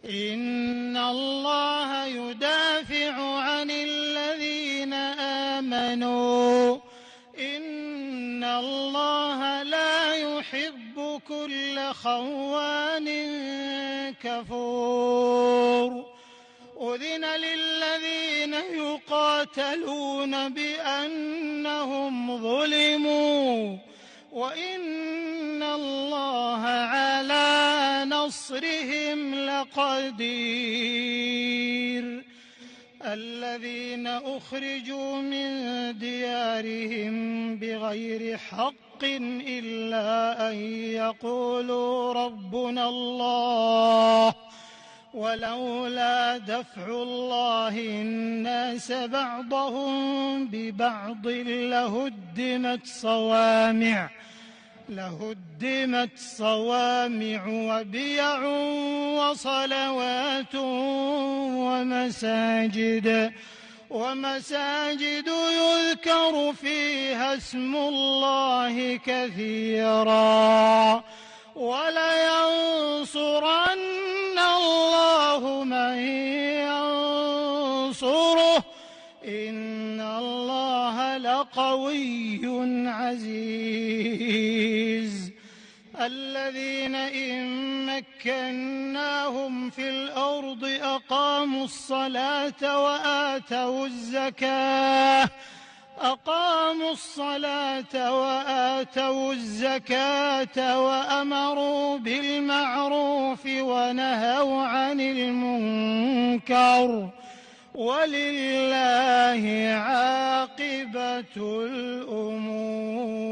إن الله يدافع عن الذين آمنوا إن الله لا يحب كل خوان كفور أذن للذين يقاتلون بأنهم ظلموا وإن الله على نصرهم لقدير الذين أخرجوا من ديارهم بغير حق إلا أن يقولوا ربنا الله ولولا دفع الله الناس بعضهم ببعض لهدمت صوامع وبيع وصلوات ومساجد يذكر فيها اسم الله كثيرا ولينصرن الله من ينصره إن الله لقوي عزيز الذين إن مكناهم في الأرض أقاموا الصلاة وآتوا الزكاة وأمروا بالمعروف ونهوا عن المنكر ولله عاقبة الأمور.